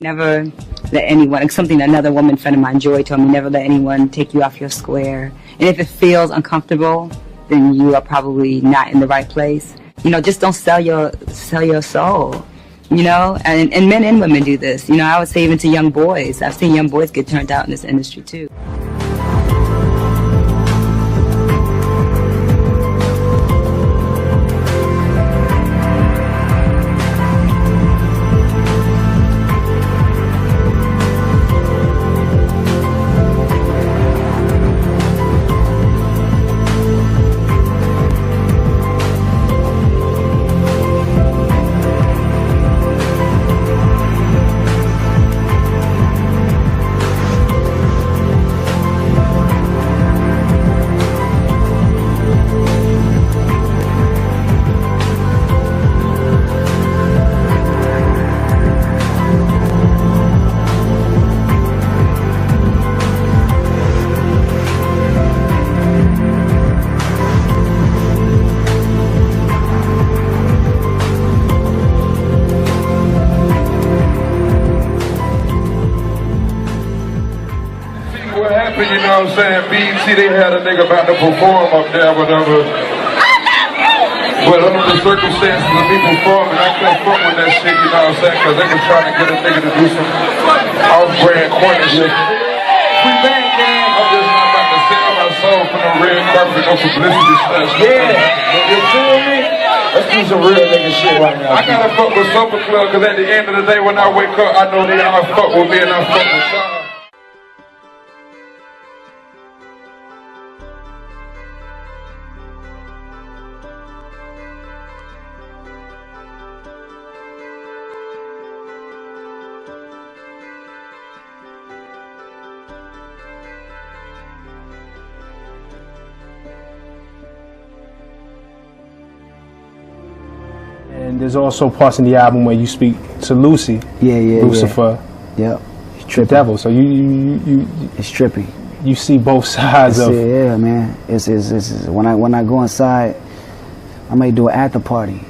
Never let anyone, like something another woman friend of mine, Joy, told me, never let anyone take you off your square. And if it feels uncomfortable, then you are probably not in the right place. You know, just don't sell your soul. You know, and men and women do this. You know, I would say even to young boys. I've seen young boys get turned out in this industry too. What happened, you know what I'm saying? BET, they had a nigga about to perform up there, whatever. But under the circumstances of me performing, I couldn't fuck with that shit, you know what I'm saying? Because they was trying to get a nigga to do some off-brand corner shit. Free bang, gang. I'm just not about to sell my soul for no red carpet, no publicity stuff. Yeah, you feel me? Let's do some real nigga shit right now. I gotta fuck with Supper Club, because at the end of the day, when I wake up, I know they all fuck with me and I fuck with y'all. And there's also parts in the album where you speak to Lucy, Lucifer, the devil. So it's trippy. You see both sides of. Yeah, man. It's when I go inside, I may do an after party.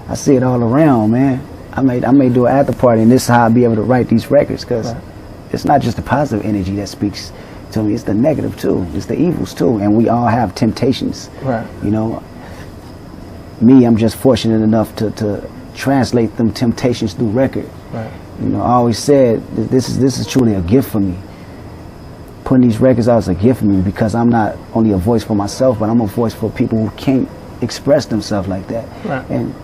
I see it all around, man. I may do an after party, and this is how I'll be able to write these records, because it's not just the positive energy that speaks to me; it's the negative too. It's the evils too, and we all have temptations. Right. You know. Me, I'm just fortunate enough to translate them temptations through record. Right. You know, I always said that this is truly a gift for me. Putting these records out is a gift for me, because I'm not only a voice for myself, but I'm a voice for people who can't express themselves like that. Right. And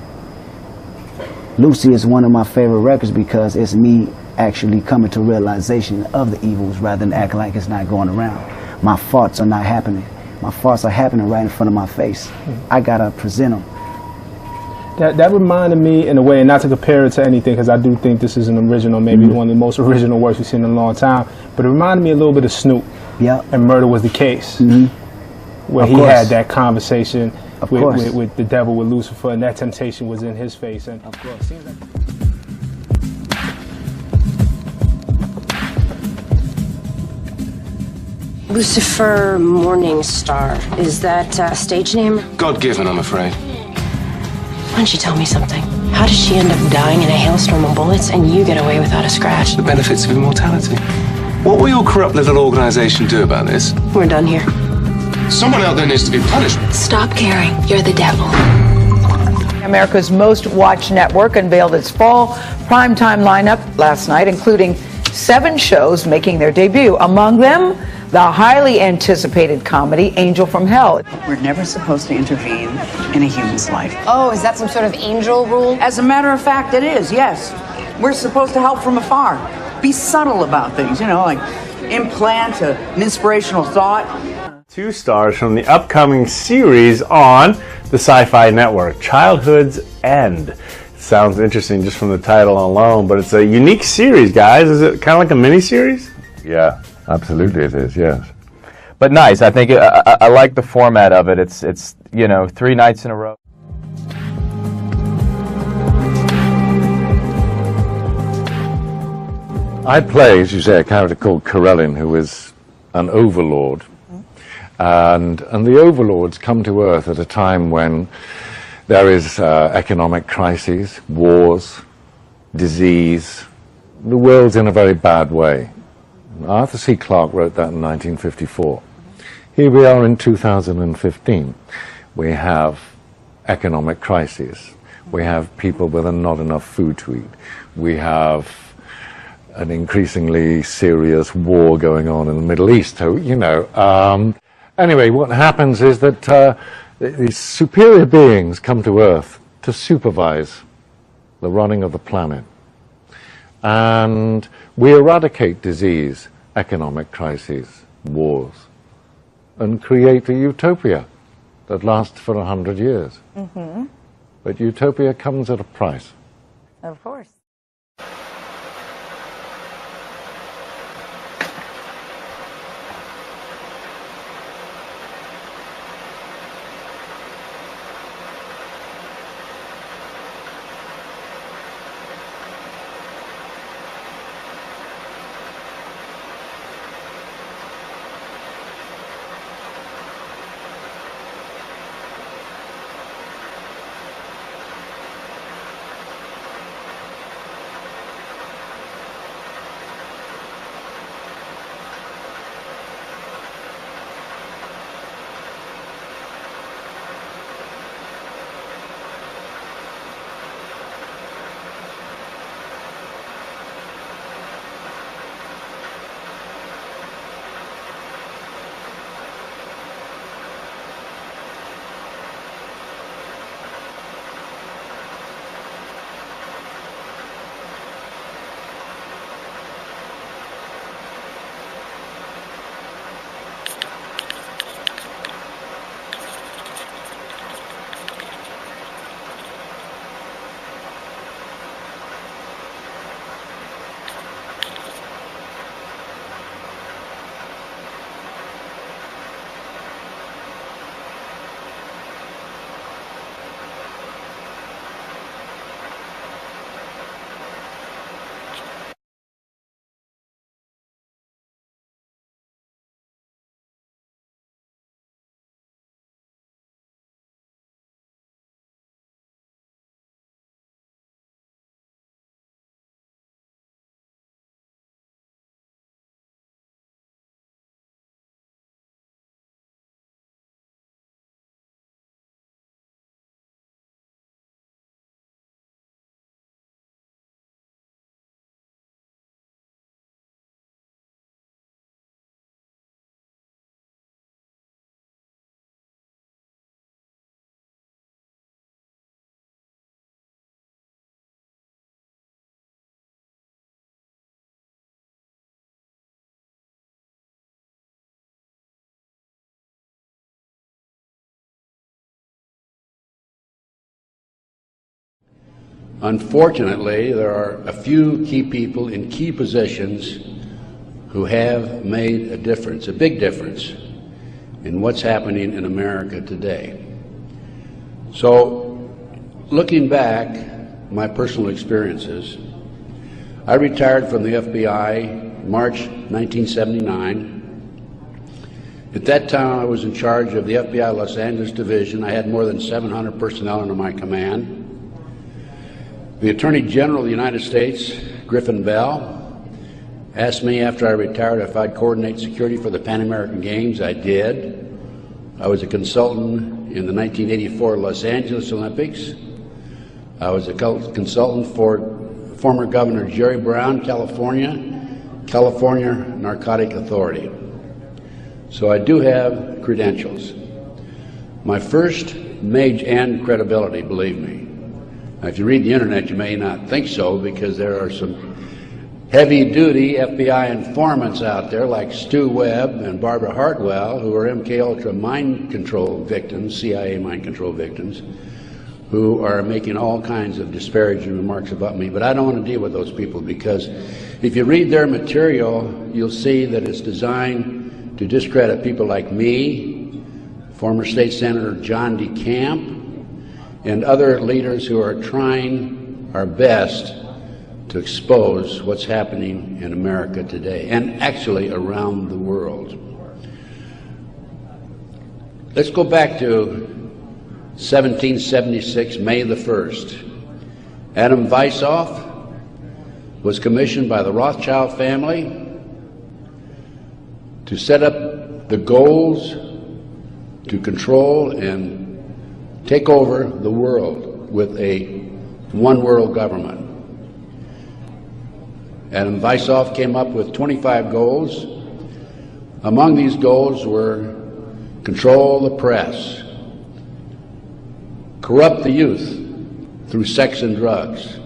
Lucy is one of my favorite records because it's me actually coming to realization of the evils rather than acting like it's not going around. My thoughts are not happening. My thoughts are happening right in front of my face. I gotta present them. That reminded me, in a way, and not to compare it to anything, because I do think this is an original, maybe one of the most original works we've seen in a long time, but it reminded me a little bit of Snoop. Yeah. And Murder Was the Case, where he had that conversation with the devil, with Lucifer, and that temptation was in his face. And of course. Lucifer Morningstar. Is that a stage name? God-given, I'm afraid. Why don't you tell me something? How did she end up dying in a hailstorm of bullets and you get away without a scratch? The benefits of immortality. What will your corrupt little organization do about this? We're done here. Someone out there needs to be punished. Stop caring. You're the devil. America's most watched network unveiled its fall primetime lineup last night, including 7 shows making their debut. Among them, the highly anticipated comedy Angel from Hell. We're never supposed to intervene in a human's life. Oh, is that some sort of angel rule? As a matter of fact, it is, yes. We're supposed to help from afar. Be subtle about things, you know, like implant an inspirational thought. 2 stars from the upcoming series on the Sci-Fi Network, Childhood's End. Sounds interesting just from the title alone, but it's a unique series, guys. Is it kind of like a mini-series? Yeah, absolutely it is, yes. But nice. I think I like the format of it. It's you know, 3 nights in a row. I play, as you say, a character called Corellin, who is an overlord. And the overlords come to Earth at a time when there is economic crises, wars, disease. The world's in a very bad way. Arthur C. Clarke wrote that in 1954. Here we are in 2015. We have economic crises. We have people with not enough food to eat. We have an increasingly serious war going on in the Middle East. So, you know, anyway, what happens is that these superior beings come to Earth to supervise the running of the planet. And we eradicate disease, economic crises, wars, and create a utopia that lasts for 100 years. Mm-hmm. But utopia comes at a price. Of course. Unfortunately, there are a few key people in key positions who have made a difference, a big difference, in what's happening in America today. So, looking back, my personal experiences, I retired from the FBI March 1979. At that time, I was in charge of the FBI Los Angeles Division. I had more than 700 personnel under my command. The Attorney General of the United States, Griffin Bell, asked me after I retired if I'd coordinate security for the Pan American Games. I did. I was a consultant in the 1984 Los Angeles Olympics. I was a consultant for former Governor Jerry Brown, California Narcotic Authority. So I do have credentials. My first major and credibility, believe me. Now, if you read the internet, you may not think so, because there are some heavy-duty FBI informants out there like Stu Webb and Barbara Hartwell, who are MKUltra mind control victims, CIA mind control victims, who are making all kinds of disparaging remarks about me. But I don't want to deal with those people, because if you read their material, you'll see that it's designed to discredit people like me, former State Senator John DeCamp, and other leaders who are trying our best to expose what's happening in America today, and actually around the world. Let's go back to 1776, May the 1st. Adam Weishoff was commissioned by the Rothschild family to set up the goals to control and take over the world with a one world government. Adam Weishaupt came up with 25 goals. Among these goals were control the press, corrupt the youth through sex and drugs,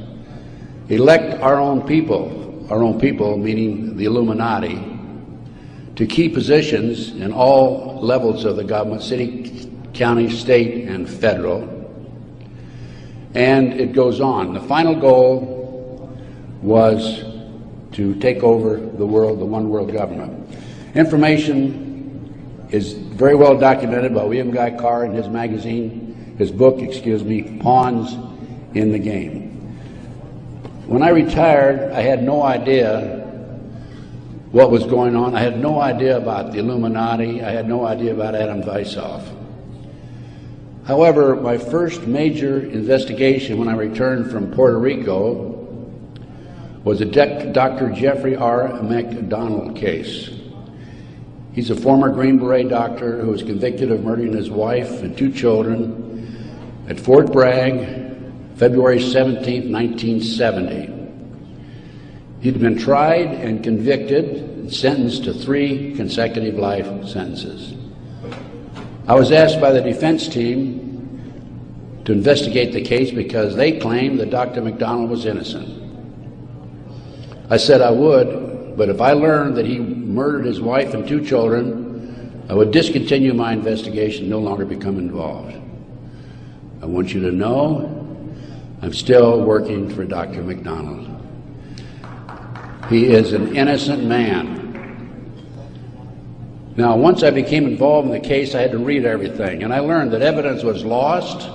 elect our own people meaning the Illuminati, to key positions in all levels of the government, city, county, state, and federal. And it goes on. The final goal was to take over the world, the one world government. Information is very well documented by William Guy Carr in his magazine, his book, Pawns in the Game. When I retired, I had no idea what was going on. I had no idea about the Illuminati. I had no idea about Adam Weishaupt. However, my first major investigation when I returned from Puerto Rico was a Dr. Jeffrey R. McDonald case. He's a former Green Beret doctor who was convicted of murdering his wife and 2 children at Fort Bragg, February 17, 1970. He'd been tried and convicted and sentenced to 3 consecutive life sentences. I was asked by the defense team to investigate the case because they claimed that Dr. McDonald was innocent. I said I would, but if I learned that he murdered his wife and 2 children, I would discontinue my investigation, no longer become involved. I want you to know I'm still working for Dr. McDonald. He is an innocent man. Now, once I became involved in the case, I had to read everything, and I learned that evidence was lost,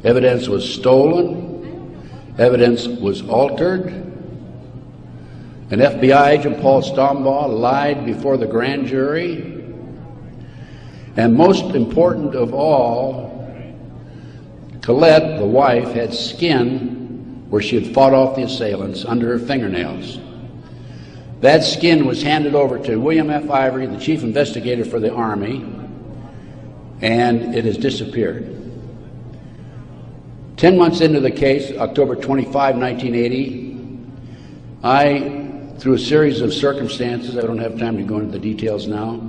evidence was stolen, evidence was altered. An FBI agent, Paul Stombaugh, lied before the grand jury, and most important of all, Colette, the wife, had skin where she had fought off the assailants under her fingernails. That skin was handed over to William F. Ivory, the chief investigator for the Army, and it has disappeared. 10 months into the case, October 25, 1980, I, through a series of circumstances, I don't have time to go into the details now,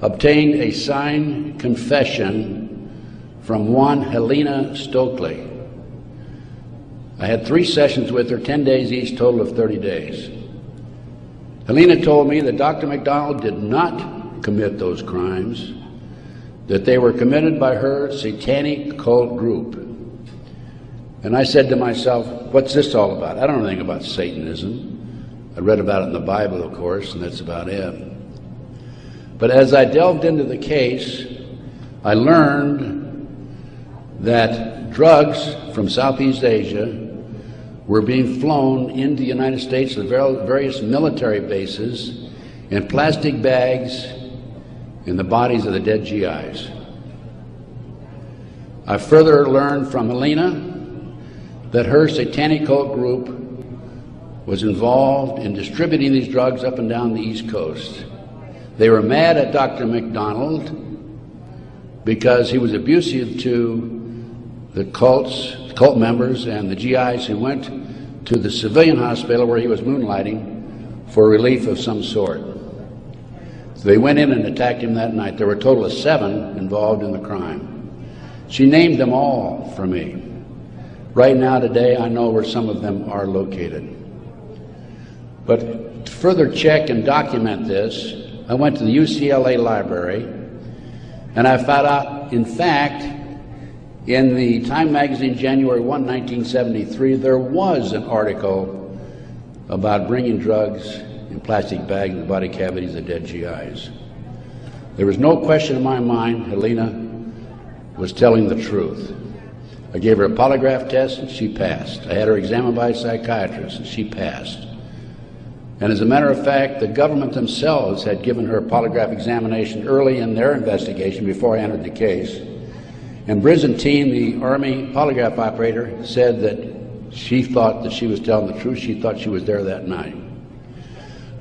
obtained a signed confession from one Helena Stokely. I had 3 sessions with her, 10 days each, total of 30 days. Helena told me that Dr. McDonald did not commit those crimes, that they were committed by her satanic cult group. And I said to myself, what's this all about? I don't know anything about Satanism. I read about it in the Bible, of course, and that's about it. But as I delved into the case, I learned that drugs from Southeast Asia were being flown into the United States to various military bases in plastic bags in the bodies of the dead GIs. I further learned from Helena that her satanic cult group was involved in distributing these drugs up and down the East Coast. They were mad at Dr. McDonald because he was abusive to the cult members and the GIs who went to the civilian hospital where he was moonlighting for relief of some sort. So they went in and attacked him that night. There were a total of 7 involved in the crime. She named them all for me. Right now, today, I know where some of them are located. But to further check and document this, I went to the UCLA library, and I found out, in fact, in the Time magazine, January 1, 1973, there was an article about bringing drugs in plastic bags in the body cavities of dead GIs. There was no question in my mind Helena was telling the truth. I gave her a polygraph test and she passed. I had her examined by a psychiatrist and she passed. And as a matter of fact, the government themselves had given her a polygraph examination early in their investigation before I entered the case. And Byzantine, the Army polygraph operator, said that She thought that she was telling the truth. She thought she was there that night.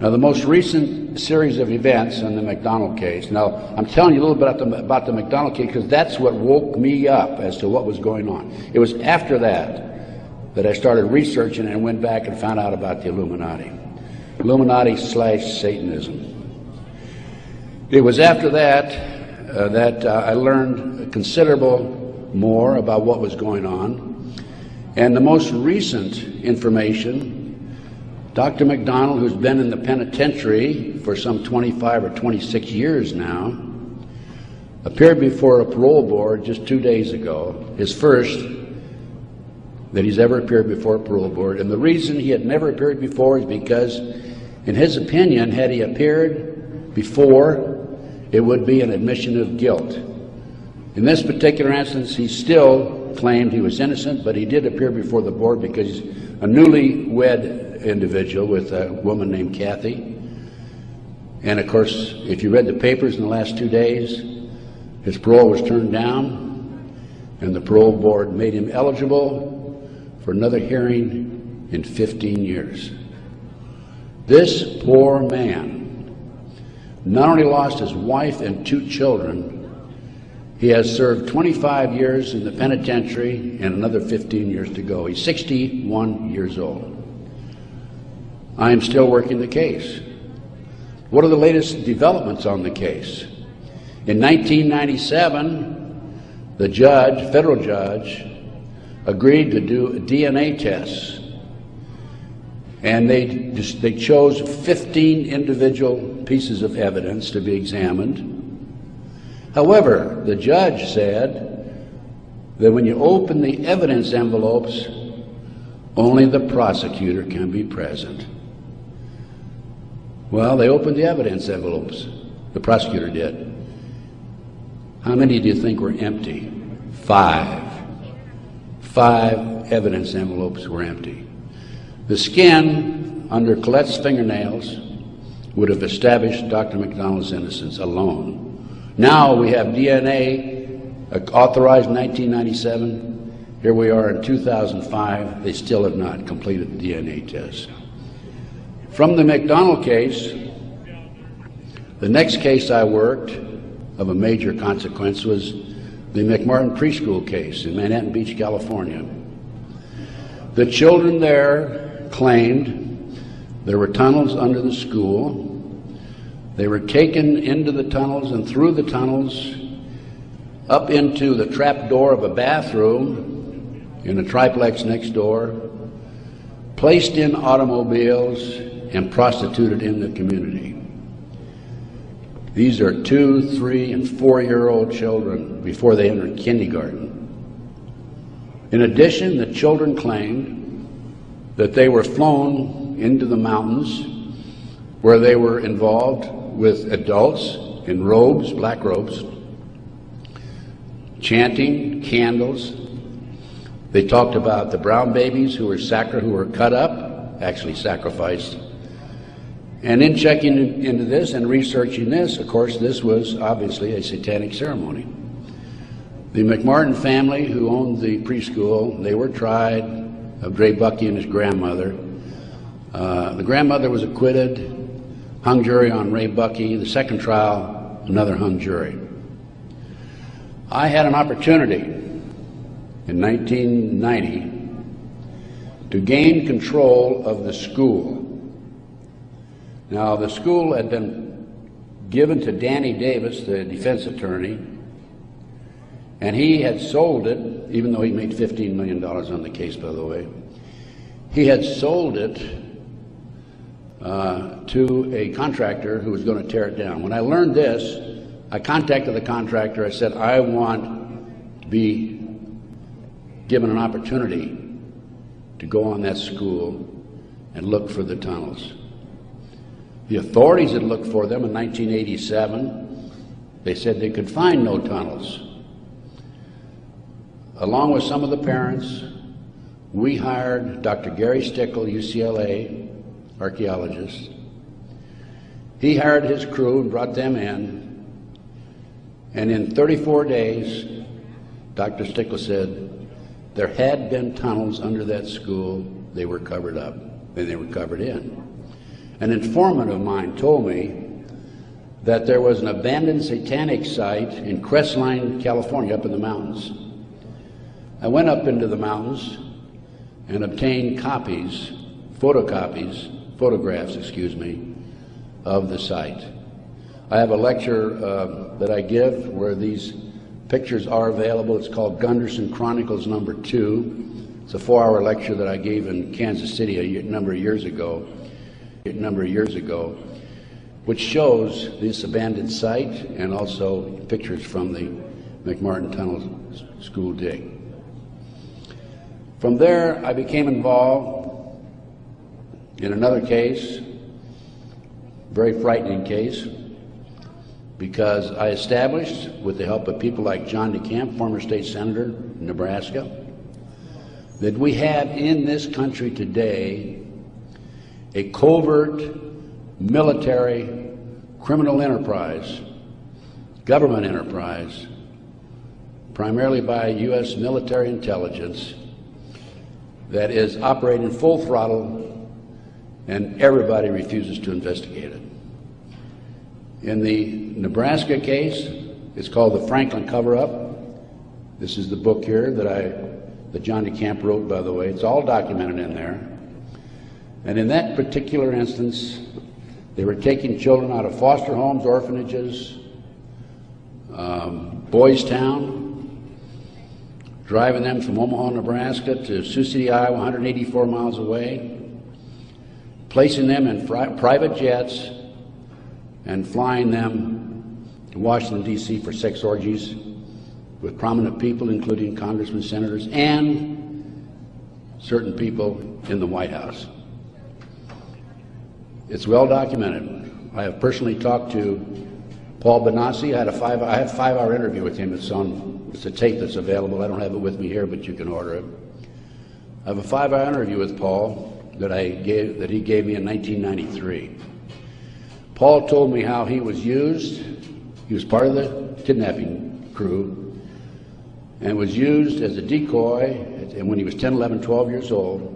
Now, the most recent series of events in the McDonald case, now, I'm telling you a little bit about the McDonald case because that's what woke me up as to what was going on. It was after that I started researching and went back and found out about the Illuminati. Illuminati/Satanism. It was after that I learned considerable more about what was going on. And the most recent information, Dr. McDonald, who's been in the penitentiary for some 25 or 26 years now, appeared before a parole board just 2 days ago, his first that he's ever appeared before a parole board. And the reason he had never appeared before is because, in his opinion, had he appeared before, it would be an admission of guilt. In this particular instance, he still claimed he was innocent, but he did appear before the board because he's a newly-wed individual with a woman named Kathy. And of course, if you read the papers in the last 2 days, his parole was turned down, and the parole board made him eligible for another hearing in 15 years. This poor man not only lost his wife and 2 children, he has served 25 years in the penitentiary and another 15 years to go. He's 61 years old. I am still working the case. What are the latest developments on the case? In 1997, the judge, federal judge, agreed to do DNA tests. And they chose 15 individual pieces of evidence to be examined. However, the judge said that when you open the evidence envelopes, only the prosecutor can be present. Well, they opened the evidence envelopes. The prosecutor did. How many do you think were empty? 5. 5 evidence envelopes were empty. The skin under Colette's fingernails would have established Dr. McDonald's innocence alone. Now we have DNA authorized in 1997. Here we are in 2005. They still have not completed the DNA test. From the McDonald case, the next case I worked of a major consequence was the McMartin preschool case in Manhattan Beach, California. The children there claimed there were tunnels under the school. They were taken into the tunnels and through the tunnels up into the trap door of a bathroom in a triplex next door, placed in automobiles, and prostituted in the community. These are 2-, 3-, and 4-year-old children before they entered kindergarten. In addition, the children claimed that they were flown into the mountains where they were involved with adults in robes, black robes, chanting, candles. They talked about the brown babies who were cut up, actually sacrificed. And in checking into this and researching this, of course, this was obviously a satanic ceremony. The McMartin family, who owned the preschool, they were tried of Ray Bucky and his grandmother. The grandmother was acquitted, hung jury on Ray Bucky. The second trial, another hung jury. I had an opportunity in 1990 to gain control of the school. Now, the school had been given to Danny Davis, the defense attorney, and he had sold it, even though he made $15 million on the case, by the way. He had sold it to a contractor who was going to tear it down. When I learned this, I contacted the contractor. I said, I want to be given an opportunity to go on that school and look for the tunnels. The authorities had looked for them in 1987. They said they could find no tunnels. Along with some of the parents, we hired Dr. Gary Stickle, UCLA archaeologist. He hired his crew and brought them in. And in 34 days, Dr. Stickle said, there had been tunnels under that school. They were covered up, and they were covered in. An informant of mine told me that there was an abandoned Satanic site in Crestline, California, up in the mountains. I went up into the mountains and obtained photographs, of the site. I have a lecture that I give where these pictures are available. It's called Gunderson Chronicles #2. It's a 4-hour lecture that I gave in Kansas City a number of years ago, which shows this abandoned site and also pictures from the McMartin Tunnel school dig. From there, I became involved in another case, very frightening case, because I established, with the help of people like John DeCamp, former state senator in Nebraska, that we have in this country today a covert military criminal enterprise, government enterprise, primarily by U.S. military intelligence, that is operating full throttle, and everybody refuses to investigate it. In the Nebraska case, it's called the Franklin Cover-Up. This is the book here that John DeCamp wrote, by the way. It's all documented in there. And in that particular instance, they were taking children out of foster homes, orphanages, Boys Town, driving them from Omaha, Nebraska to Sioux City, Iowa, 184 miles away, placing them in private jets and flying them to Washington, D.C. for sex orgies with prominent people, including congressmen, senators, and certain people in the White House. It's well documented. I have personally talked to Paul Benassi. I had a 5-hour interview with him. It's a tape that's available. I don't have it with me here, but you can order it. I have a 5-hour interview with Paul that he gave me in 1993. Paul told me how he was used. He was part of the kidnapping crew and was used as a decoy when he was 10, 11, 12 years old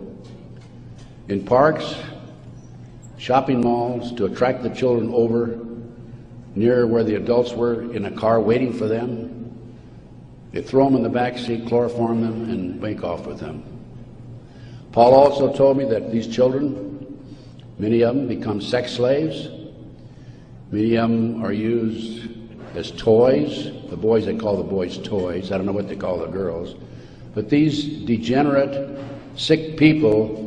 in parks, shopping malls, to attract the children over near where the adults were in a car waiting for them. They'd throw them in the back seat, chloroform them, and make off with them. Paul also told me that these children, many of them become sex slaves. Many of them are used as toys. The boys, they call the boys toys. I don't know what they call the girls. But these degenerate, sick people,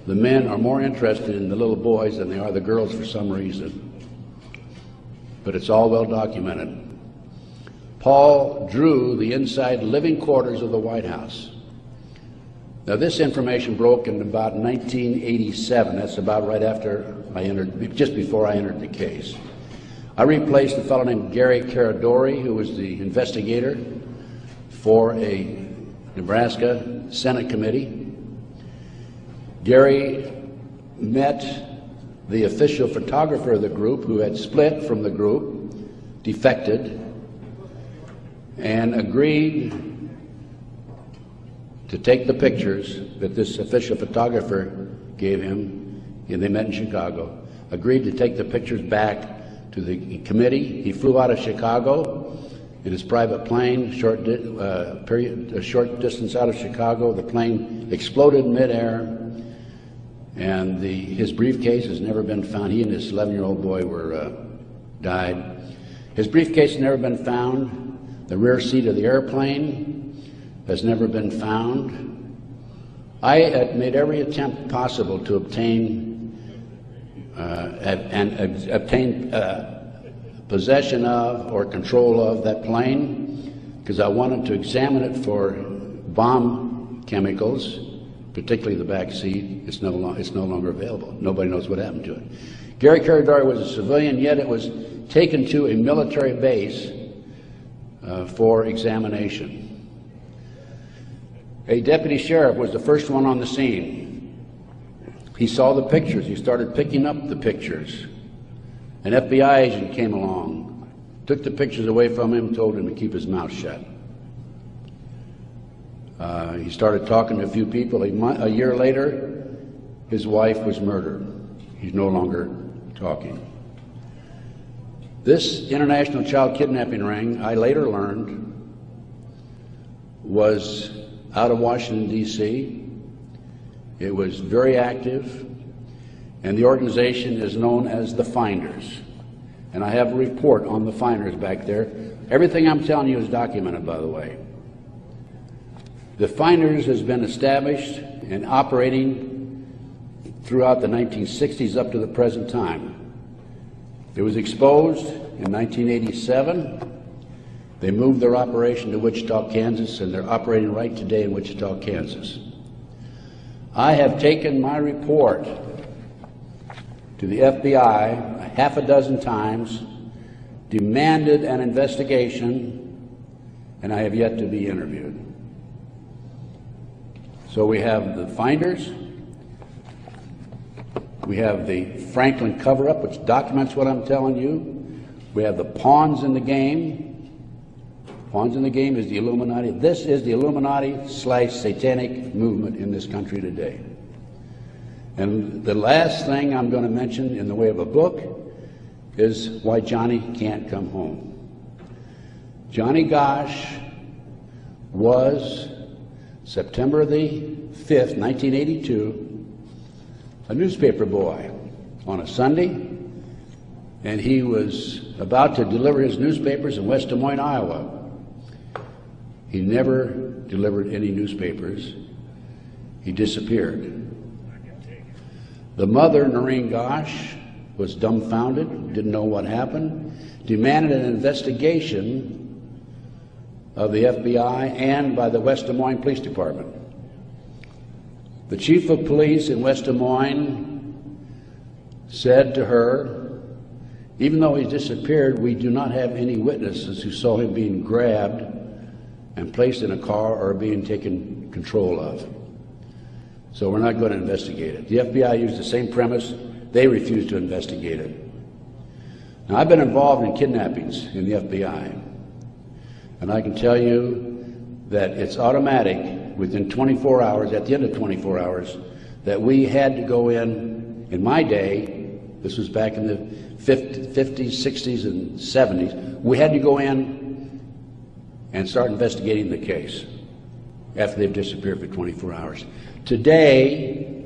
the men are more interested in the little boys than they are the girls for some reason. But it's all well documented. Paul drew the inside living quarters of the White House. Now, this information broke in about 1987. That's about right after I entered, just before I entered the case. I replaced a fellow named Gary Caradori, who was the investigator for a Nebraska Senate committee. Gary met the official photographer of the group, who had split from the group, defected, and agreed to take the pictures that this official photographer gave him, and they met in Chicago, agreed to take the pictures back to the committee. He flew out of Chicago in his private plane, a short distance out of Chicago. The plane exploded in midair, and his briefcase has never been found. He and his 11-year-old boy died. His briefcase has never been found. The rear seat of the airplane has never been found. I had made every attempt possible to obtain possession of or control of that plane, because I wanted to examine it for bomb chemicals, particularly the back seat. It's no longer available. Nobody knows what happened to it. Gary Caradori was a civilian, yet it was taken to a military base for examination. A deputy sheriff was the first one on the scene. He saw the pictures. He started picking up the pictures. An FBI agent came along, took the pictures away from him, told him to keep his mouth shut. He started talking to a few people. A year later, his wife was murdered. He's no longer talking. This international child kidnapping ring, I later learned, was out of Washington, D.C. It was very active, and the organization is known as the Finders. And I have a report on the Finders back there. Everything I'm telling you is documented, by the way. The Finders has been established and operating throughout the 1960s up to the present time. It was exposed in 1987. They moved their operation to Wichita, Kansas, and they're operating right today in Wichita, Kansas. I have taken my report to the FBI a half a dozen times, demanded an investigation, and I have yet to be interviewed. So we have the Finders, we have the Franklin cover-up, which documents what I'm telling you. We have the pawns in the game. Pawns in the game is the Illuminati. This is the Illuminati/Satanic movement in this country today. And the last thing I'm going to mention in the way of a book is why Johnny can't come home. Johnny Gosch was, September the 5th, 1982, a newspaper boy on a Sunday, and he was about to deliver his newspapers in West Des Moines, Iowa. He never delivered any newspapers. He disappeared. The mother, Noreen Gosch, was dumbfounded, didn't know what happened, demanded an investigation of the FBI and by the West Des Moines Police Department. The chief of police in West Des Moines said to her, even though he disappeared, we do not have any witnesses who saw him being grabbed and placed in a car or being taken control of. So we're not going to investigate it. The FBI used the same premise. They refused to investigate it. Now, I've been involved in kidnappings in the FBI, and I can tell you that it's automatic within 24 hours, at the end of 24 hours, that we had to go in my day, this was back in the 50s, 60s, and 70s, we had to go in and start investigating the case after they've disappeared for 24 hours. Today,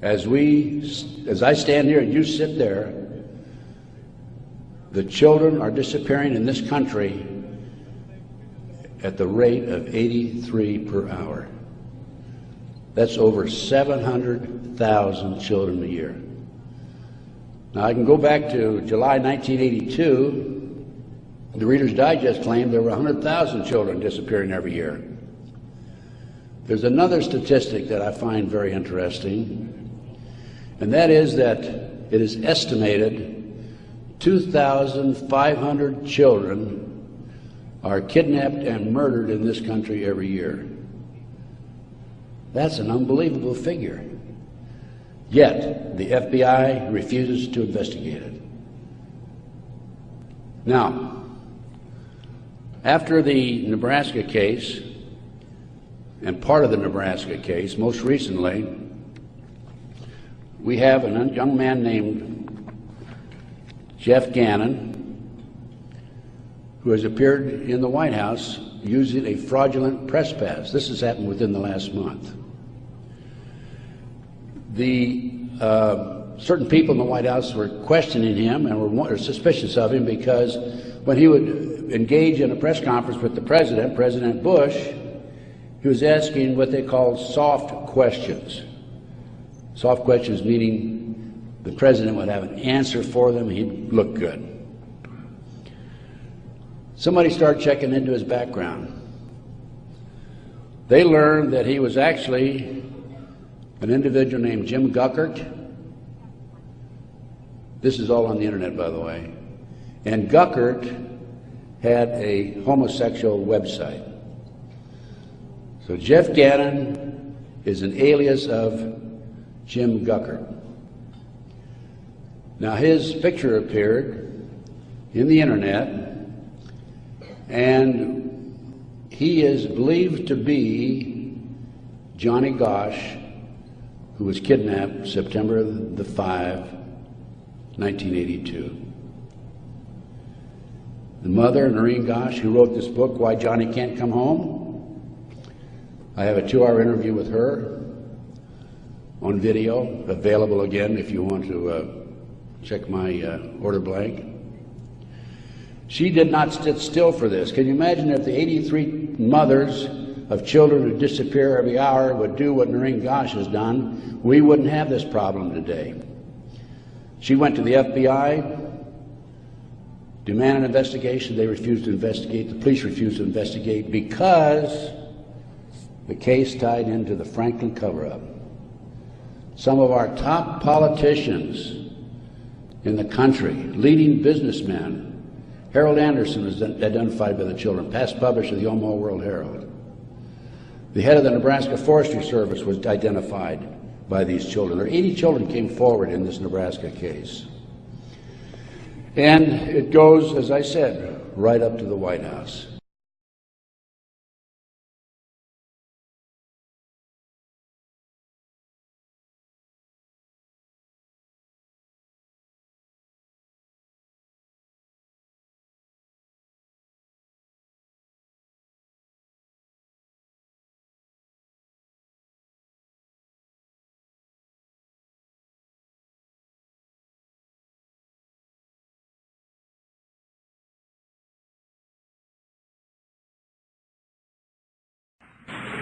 as I stand here and you sit there, the children are disappearing in this country at the rate of 83 per hour. That's over 700,000 children a year. Now, I can go back to July 1982. The Reader's Digest claimed there were 100,000 children disappearing every year. There's another statistic that I find very interesting, and that is that it is estimated 2,500 children are kidnapped and murdered in this country every year. That's an unbelievable figure. Yet, the FBI refuses to investigate it. Now, after the Nebraska case, and part of the Nebraska case, most recently, we have a young man named Jeff Gannon, who has appeared in the White House using a fraudulent press pass. This has happened within the last month. Certain people in the White House were questioning him and were suspicious of him because when he would engage in a press conference with the president, President Bush, he was asking what they called soft questions. Soft questions meaning the president would have an answer for them, he'd look good. Somebody started checking into his background. They learned that he was actually an individual named Jim Guckert. This is all on the internet, by the way. And Guckert had a homosexual website. So Jeff Gannon is an alias of Jim Guckert. Now his picture appeared in the internet, and He is believed to be Johnny Gosch, who was kidnapped September the 5, 1982. The mother, Noreen Gosch, who wrote this book, Why Johnny Can't Come Home, I have a 2-hour interview with her on video, available again if you want to check my order blank. She did not sit still for this. Can you imagine if the 83 mothers of children who disappear every hour would do what Noreen Gosch has done? We wouldn't have this problem today. She went to the FBI, demanded an investigation. They refused to investigate. The police refused to investigate because the case tied into the Franklin cover-up. Some of our top politicians in the country, leading businessmen, Harold Anderson was identified by the children, past publisher of the Omaha World Herald. The head of the Nebraska Forestry Service was identified by these children. There are 80 children came forward in this Nebraska case. And it goes, as I said, right up to the White House.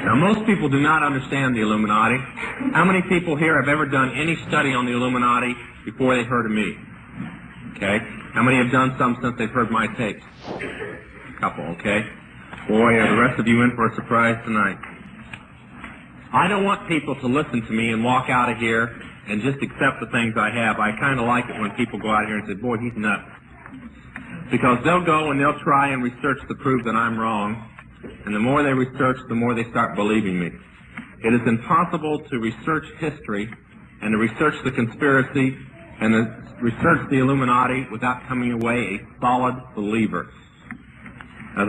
Now, most people do not understand the Illuminati. How many people here have ever done any study on the Illuminati before they heard of me? Okay. How many have done some since they've heard my tapes? A couple, okay. Boy, are the rest of you in for a surprise tonight. I don't want people to listen to me and walk out of here and just accept the things I have. I kind of like it when people go out of here and say, boy, he's nuts. Because they'll go and they'll try and research to prove that I'm wrong. And the more they research, the more they start believing me. It is impossible to research history and to research the conspiracy and to research the Illuminati without coming away a solid believer. As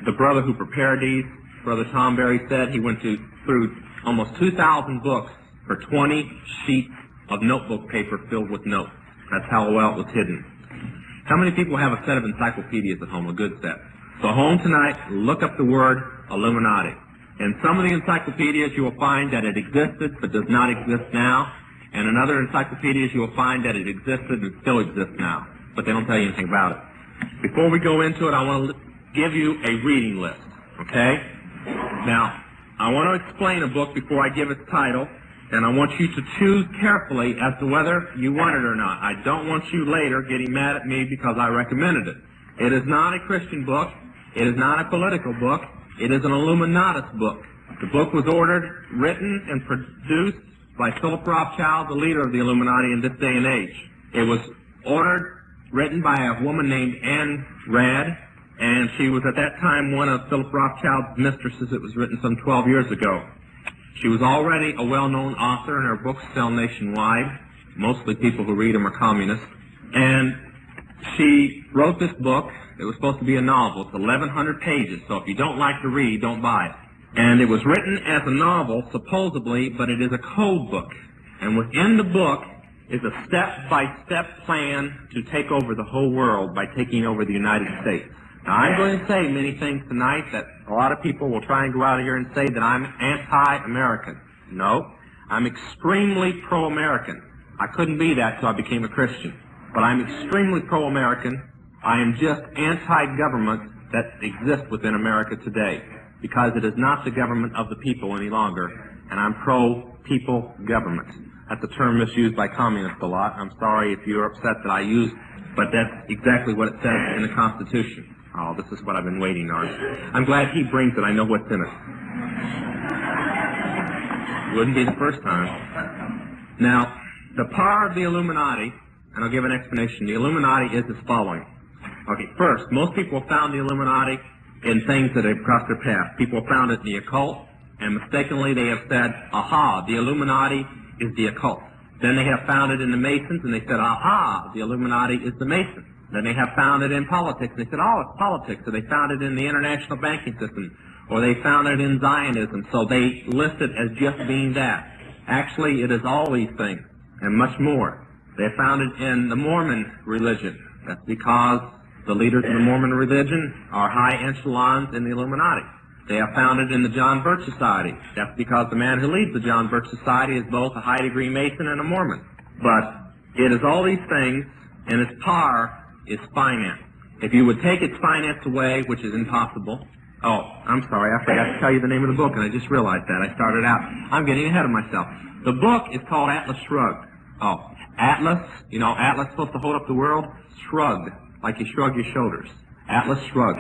the brother who prepared these, Brother Tom Berry, said, he went through almost 2,000 books for 20 sheets of notebook paper filled with notes. That's how well it was hidden. How many people have a set of encyclopedias at home, a good set? So home tonight, look up the word Illuminati. In some of the encyclopedias you will find that it existed but does not exist now. And in other encyclopedias you will find that it existed and still exists now. But they don't tell you anything about it. Before we go into it, I want to give you a reading list. Okay? Now, I want to explain a book before I give its title. And I want you to choose carefully as to whether you want it or not. I don't want you later getting mad at me because I recommended it. It is not a Christian book. It is not a political book. It is an Illuminatus book. The book was ordered, written, and produced by Philip Rothschild, the leader of the Illuminati in this day and age. It was ordered, written by a woman named Anne Rad, and she was at that time one of Philip Rothschild's mistresses. It was written some 12 years ago. She was already a well-known author, and her books sell nationwide. Mostly people who read them are communists. And she wrote this book. It was supposed to be a novel. It's 1,100 pages, so if you don't like to read, don't buy it. And it was written as a novel, supposedly, but it is a code book. And within the book is a step-by-step plan to take over the whole world by taking over the United States. Now, I'm going to say many things tonight that a lot of people will try and go out of here and say that I'm anti-American. No, I'm extremely pro-American. I couldn't be that till I became a Christian. But I'm extremely pro-American. I am just anti-government that exists within America today, because it is not the government of the people any longer, and I'm pro-people government. That's a term misused by communists a lot. I'm sorry if you're upset that I use, but that's exactly what it says in the Constitution. Oh, this is what I've been waiting on. I'm glad he brings it. I know what's in it. Wouldn't be the first time. Now, the power of the Illuminati, and I'll give an explanation. The Illuminati is as following. Okay, first, most people have found the Illuminati in things that have crossed their path. People have found it in the occult, and mistakenly they have said, aha, the Illuminati is the occult. Then they have found it in the Masons, and they said, aha, the Illuminati is the Masons. Then they have found it in politics, and they said, oh, it's politics. So they found it in the international banking system. or they found it in Zionism, so they list it as just being that. Actually, it is all these things, and much more. They found it in the Mormon religion. That's because the leaders of the Mormon religion are high echelons in the Illuminati. They have found it in the John Birch Society. That's because the man who leads the John Birch Society is both a high-degree Mason and a Mormon. But it is all these things, and its power is finance. If you would take its finance away, which is impossible. Oh, I'm sorry, I forgot to tell you the name of the book, and I just realized that. I started out. I'm getting ahead of myself. The book is called Atlas Shrugged. Oh, Atlas, you know, Atlas supposed to hold up the world? Shrugged, like you shrug your shoulders. Atlas Shrugged.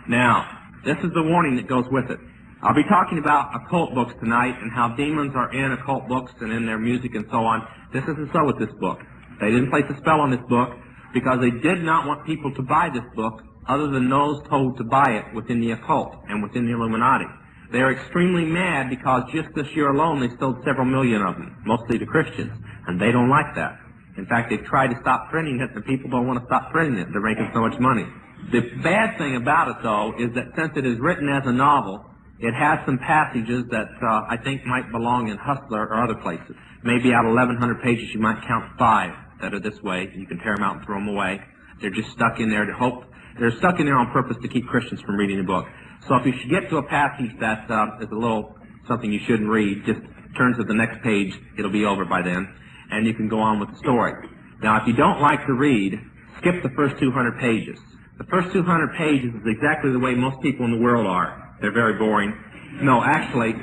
Now, this is the warning that goes with it. I'll be talking about occult books tonight and how demons are in occult books and in their music and so on. This isn't so with this book. They didn't place a spell on this book because they did not want people to buy this book other than those told to buy it within the occult and within the Illuminati. They are extremely mad because just this year alone they sold several million of them, mostly to Christians, and they don't like that. In fact, they've tried to stop printing it, and people don't want to stop printing it. They're making so much money. The bad thing about it, though, is that since it is written as a novel, it has some passages that I think might belong in Hustler or other places. Maybe out of 1,100 pages, you might count 5 that are this way, and you can tear them out and throw them away. They're just stuck in there to hope. They're stuck in there on purpose to keep Christians from reading the book. So if you should get to a passage that is a little something you shouldn't read, just turn to the next page. It'll be over by then, and you can go on with the story. Now, if you don't like to read, skip the first 200 pages. The first 200 pages is exactly the way most people in the world are. They're very boring. No, actually,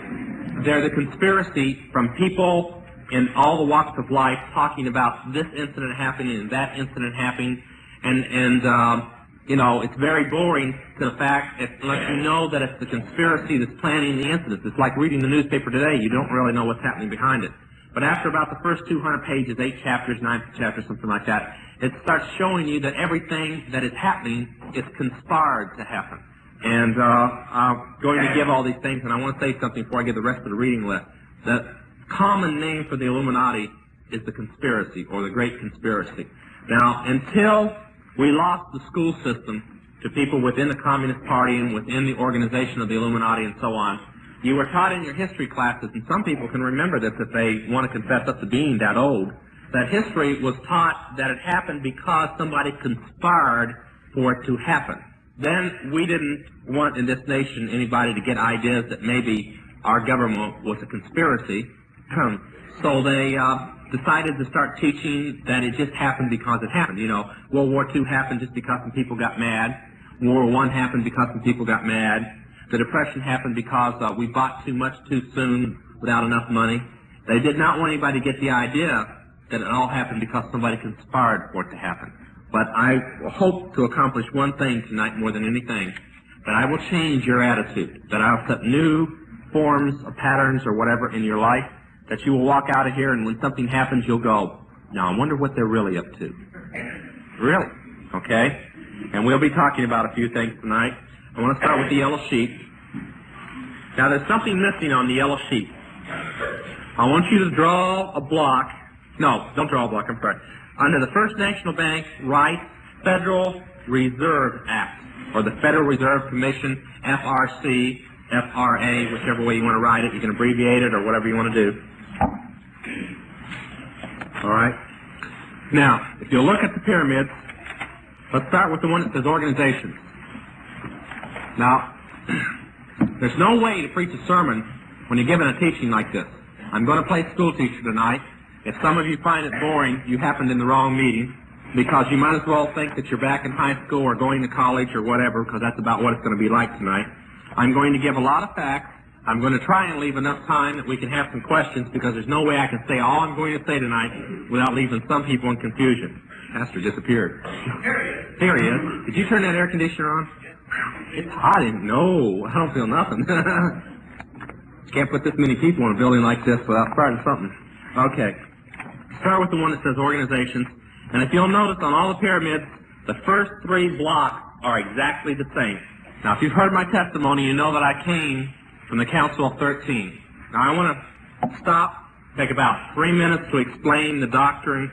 they're the conspiracy from people in all the walks of life talking about this incident happening and that incident happening, and you know, it's very boring to the fact it lets you know that it's the conspiracy that's planning the incidents. It's like reading the newspaper today. You don't really know what's happening behind it. But after about the first 200 pages, 8 chapters, 9 chapters, something like that, it starts showing you that everything that is happening is conspired to happen. And I'm going to give all these things, and I want to say something before I give the rest of the reading list. The common name for the Illuminati is the conspiracy, or the Great Conspiracy. Now, until we lost the school system to people within the Communist Party and within the organization of the Illuminati and so on, you were taught in your history classes, and some people can remember this if they want to confess up to being that old, that history was taught that it happened because somebody conspired for it to happen. Then we didn't want in this nation anybody to get ideas that maybe our government was a conspiracy, so they decided to start teaching that it just happened because it happened. You know, World War II happened just because some people got mad. World War I happened because some people got mad. The Depression happened because we bought too much too soon without enough money. They did not want anybody to get the idea that it all happened because somebody conspired for it to happen. But I hope to accomplish one thing tonight more than anything, that I will change your attitude, that I'll set new forms or patterns or whatever in your life, that you will walk out of here and when something happens you'll go, now I wonder what they're really up to. Really? Okay? And we'll be talking about a few things tonight. I want to start with the yellow sheet. Now there's something missing on the yellow sheet. I want you to draw a block. No, don't draw a block, I'm sorry. Under the First National Bank, write Federal Reserve Act, or the Federal Reserve Commission, FRC, FRA, whichever way you want to write it. You can abbreviate it or whatever you want to do. All right? Now, if you look at the pyramids, let's start with the one that says organizations. Now, there's no way to preach a sermon when you're given a teaching like this. I'm going to play school teacher tonight. If some of you find it boring, you happened in the wrong meeting, because you might as well think that you're back in high school or going to college or whatever, because that's about what it's going to be like tonight. I'm going to give a lot of facts. I'm going to try and leave enough time that we can have some questions, because there's no way I can say all I'm going to say tonight without leaving some people in confusion. Pastor disappeared. Here he is. Did you turn that air conditioner on? It's hot in. No, I don't feel nothing. Can't put this many people in a building like this without starting something. Okay. Start with the one that says organizations. And if you'll notice on all the pyramids, the first 3 blocks are exactly the same. Now, if you've heard my testimony, you know that I came from the Council of 13. Now, I want to stop, take about 3 minutes to explain the doctrine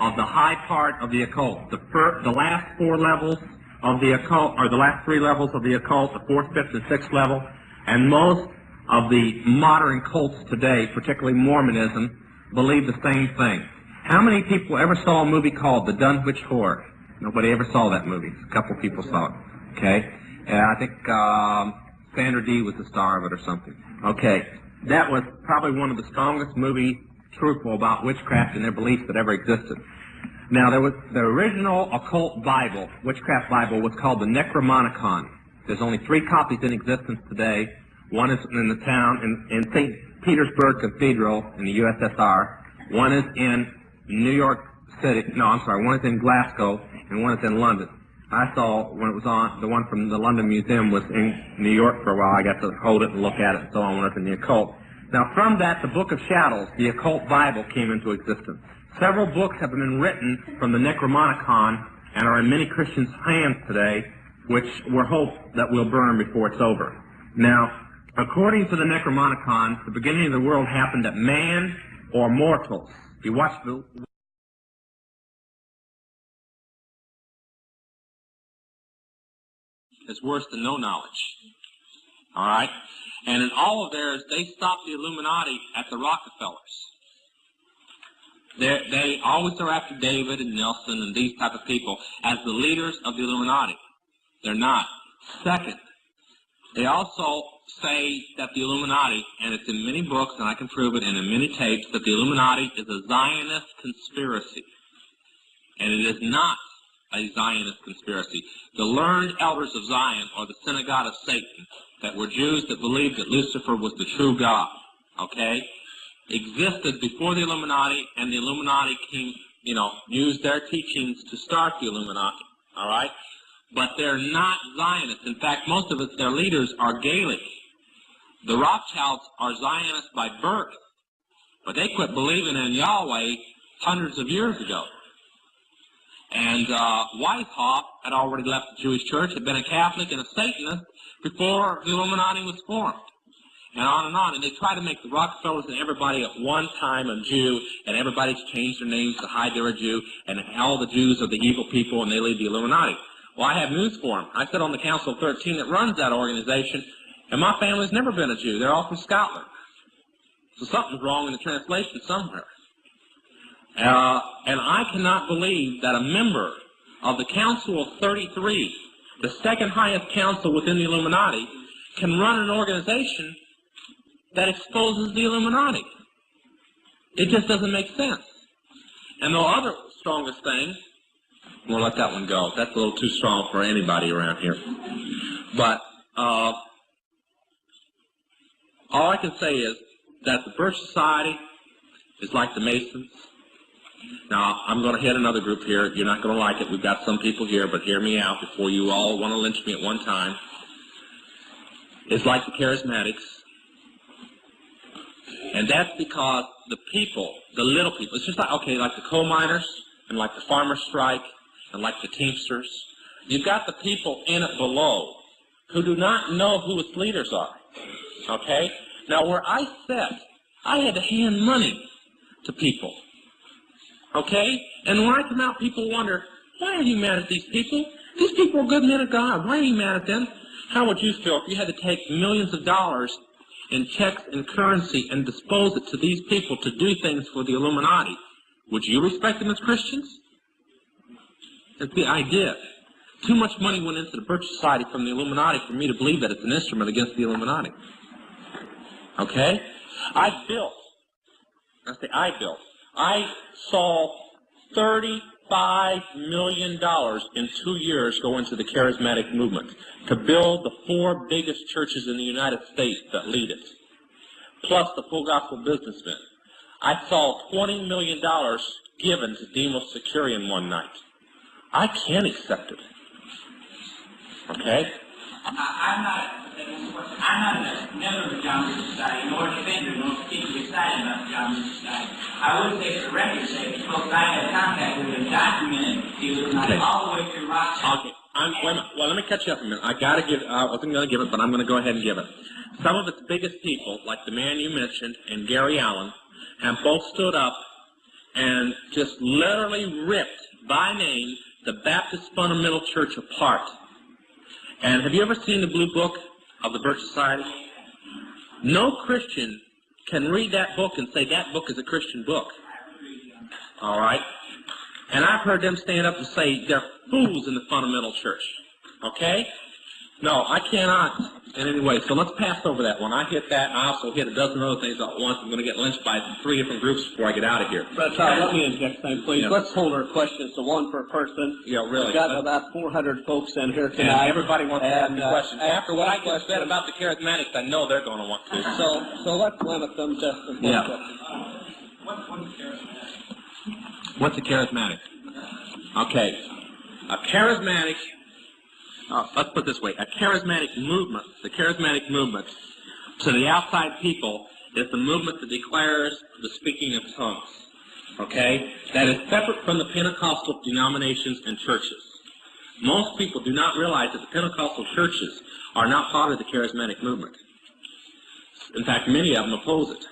of the high part of the occult. The last 4 levels of the occult, or the last three levels of the occult, the fourth, fifth, and sixth level, and most of the modern cults today, particularly Mormonism, believe the same thing. How many people ever saw a movie called The Dunwich Horror? Nobody ever saw that movie. A couple people saw it. Okay? And I think Sandra Dee was the star of it or something. Okay. That was probably one of the strongest movies truthful about witchcraft and their beliefs that ever existed. Now, there was the original occult Bible, witchcraft Bible, was called the Necromonicon. There's only 3 copies in existence today. One is in the town, in St. Petersburg Cathedral in the USSR. One is in New York City. No, I'm sorry. One is in Glasgow, and one is in London. I saw when it was on, the one from the London Museum was in New York for a while. I got to hold it and look at it and so on when it was in the occult. Now, from that, the Book of Shadows, the occult Bible, came into existence. Several books have been written from the Necromonicon and are in many Christians' hands today, which we're hope that will burn before it's over. Now, according to the Necromonicon, the beginning of the world happened at man or mortals. You watch the... is worse than no knowledge. All right? And in all of theirs, they stopped the Illuminati at the Rockefellers. They always are after David and Nelson and these type of people as the leaders of the Illuminati. They're not. Second, they also say that the Illuminati, and it's in many books, and I can prove it, and in many tapes, that the Illuminati is a Zionist conspiracy. And it is not a Zionist conspiracy. The learned elders of Zion, or the synagogue of Satan, that were Jews that believed that Lucifer was the true God, okay, existed before the Illuminati, and the Illuminati came, used their teachings to start the Illuminati, all right? But they're not Zionists. In fact, most of their leaders are Gaelic. The Rothschilds are Zionists by birth, but they quit believing in Yahweh hundreds of years ago. And Weishaupt had already left the Jewish church, had been a Catholic and a Satanist before the Illuminati was formed. And on and on. And they try to make the Rockefellers and everybody at one time a Jew, and everybody's changed their names to hide they're a Jew, and all the Jews are the evil people, and they lead the Illuminati. Well, I have news for them. I sit on the Council of 13 that runs that organization, and my family's never been a Jew. They're all from Scotland. So something's wrong in the translation somewhere. And I cannot believe that a member of the Council of 33, the second highest council within the Illuminati, can run an organization that exposes the Illuminati. It just doesn't make sense. And the other strongest thing, we'll let that one go. That's a little too strong for anybody around here. But all I can say is that the Birch Society is like the Masons. Now, I'm going to hit another group here. You're not going to like it. We've got some people here, but hear me out before you all want to lynch me at one time. It's like the Charismatics. And that's because the people, the little people, it's just like, okay, like the coal miners and like the farmer strike and like the Teamsters. You've got the people in it below who do not know who its leaders are. Okay? Now, where I sat, I had to hand money to people. Okay? And when I come out, people wonder, why are you mad at these people? These people are good men of God. Why are you mad at them? How would you feel if you had to take millions of dollars in checks and currency and dispose it to these people to do things for the Illuminati? Would you respect them as Christians? That's the idea. Too much money went into the Birch Society from the Illuminati for me to believe that it's an instrument against the Illuminati. Okay? I built I saw $35 million in 2 years go into the charismatic movement to build the 4 biggest churches in the United States that lead it, plus the full gospel businessmen. I saw $20 million given to Demos Securian one night. I can't accept it. Okay? I'm not a member of the John Society, nor a defender, nor particularly excited about the John Society. I would say for the record's sake, because I had contact with a documented the Illuminati all the way through Rothschild. Okay. Wait a minute. Well, let me catch you up a minute. I wasn't going to give it, but I'm going to go ahead and give it. Some of its biggest people, like the man you mentioned and Gary Allen, have both stood up and just literally ripped by name the Baptist Fundamental Church apart. And have you ever seen the Blue Book of the Birch Society? No Christian can read that book and say that book is a Christian book. All right? And I've heard them stand up and say they're fools in the fundamental church. Okay? No, I cannot. And anyway, so let's pass over that one. I hit that, and I also hit a dozen other things at once. I'm going to get lynched by 3 different groups before I get out of here. But let me inject something, please. Yeah. Let's hold our questions to one per person. Yeah, really. We've got about 400 folks in here tonight. And everybody wants to ask me questions. After what I just said about the charismatics, I know they're going to want to. So let's limit them just to one question. What's a charismatic? Okay. A charismatic, let's put it this way, a charismatic movement, the charismatic movement to the outside people is the movement that declares the speaking of tongues. Okay? That is separate from the Pentecostal denominations and churches. Most people do not realize that the Pentecostal churches are not part of the charismatic movement. In fact, many of them oppose it.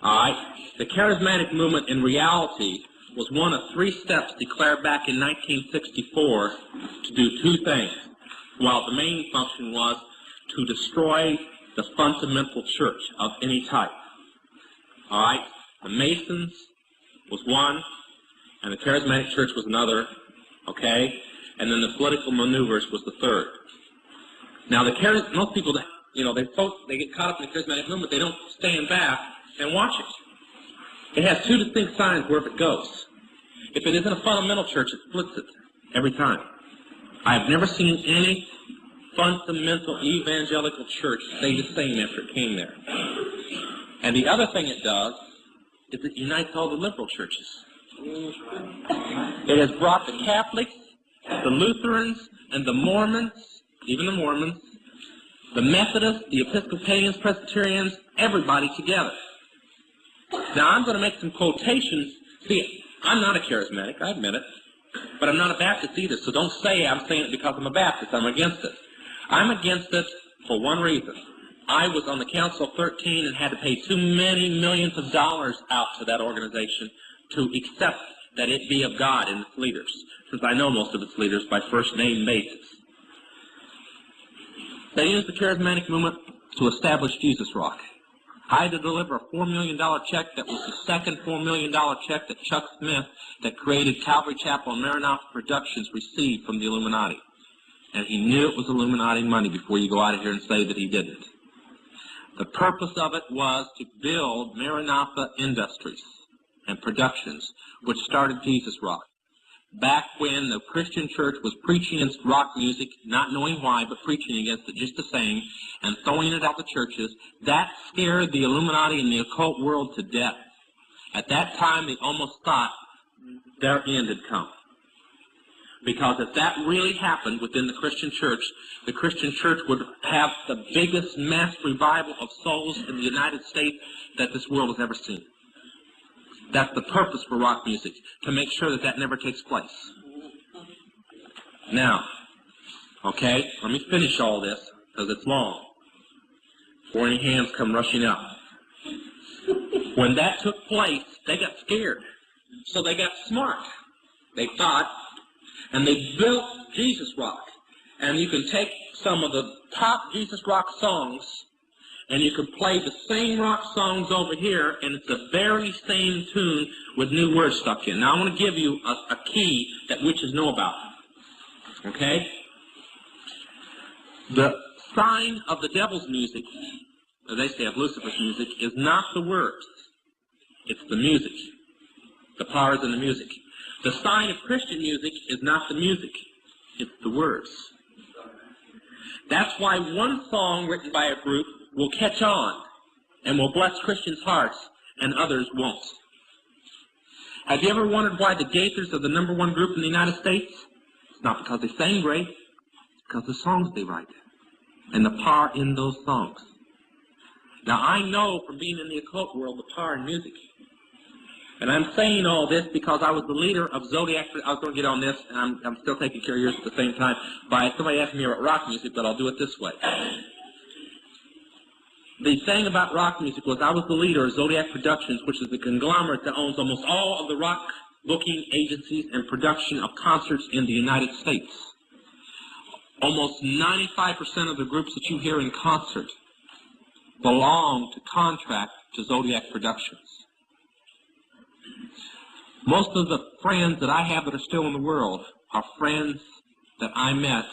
All right? The charismatic movement in reality was one of 3 steps declared back in 1964 to do 2 things, while the main function was to destroy the fundamental church of any type. All right? The Masons was one, and the charismatic church was another, okay? And then the political maneuvers was the third. Now, most people, they get caught up in the charismatic movement, they don't stand back and watch it. It has 2 distinct signs wherever it goes. If it isn't a fundamental church, it splits it every time. I've never seen any fundamental evangelical church stay the same after it came there. And the other thing it does is it unites all the liberal churches. It has brought the Catholics, the Lutherans, and the Mormons, even the Mormons, the Methodists, the Episcopalians, Presbyterians, everybody together. Now, I'm going to make some quotations. See, I'm not a charismatic, I admit it, but I'm not a Baptist either, so don't say I'm saying it because I'm a Baptist. I'm against it. I'm against it for one reason. I was on the Council of 13 and had to pay too many millions of dollars out to that organization to accept that it be of God and its leaders, since I know most of its leaders by first name basis. They used the charismatic movement to establish Jesus Rock. I had to deliver a $4 million check that was the second $4 million check that Chuck Smith, that created Calvary Chapel and Maranatha Productions, received from the Illuminati. And he knew it was Illuminati money before you go out of here and say that he didn't. The purpose of it was to build Maranatha Industries and Productions, which started Jesus Rock. Back when the Christian church was preaching against rock music, not knowing why, but preaching against it just the same, and throwing it out the churches, that scared the Illuminati and the occult world to death. At that time, they almost thought their end had come. Because if that really happened within the Christian church would have the biggest mass revival of souls in the United States that this world has ever seen. That's the purpose for rock music, to make sure that that never takes place. Now, okay, let me finish all this, because it's long, before any hands come rushing up. When that took place, they got scared. So they got smart. They thought, and they built Jesus Rock. And you can take some of the top Jesus Rock songs, and you can play the same rock songs over here, and it's the very same tune with new words stuck in. Now, I want to give you a key that witches know about. Okay? The sign of the devil's music, as they say of Lucifer's music, is not the words. It's the music. The power is in the music. The sign of Christian music is not the music. It's the words. That's why one song written by a group will catch on and will bless Christians' hearts, and others won't. Have you ever wondered why the Gaithers are the #1 group in the United States? It's not because they sing great. It's because of the songs they write and the power in those songs. Now, I know from being in the occult world the power in music. And I'm saying all this because I was the leader of Zodiac. I was going to get on this, and I'm still taking care of yours at the same time, by somebody asking me about rock music, but I'll do it this way. The thing about rock music was I was the leader of Zodiac Productions, which is the conglomerate that owns almost all of the rock booking agencies and production of concerts in the United States. Almost 95% of the groups that you hear in concert belong to contract to Zodiac Productions. Most of the friends that I have that are still in the world are friends that I met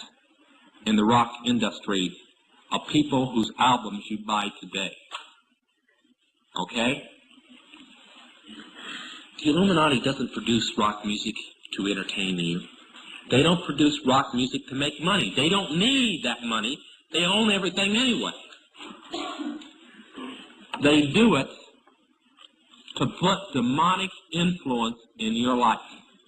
in the rock industry of people whose albums you buy today. Okay? The Illuminati doesn't produce rock music to entertain you. They don't produce rock music to make money. They don't need that money. They own everything anyway. They do it to put demonic influence in your life.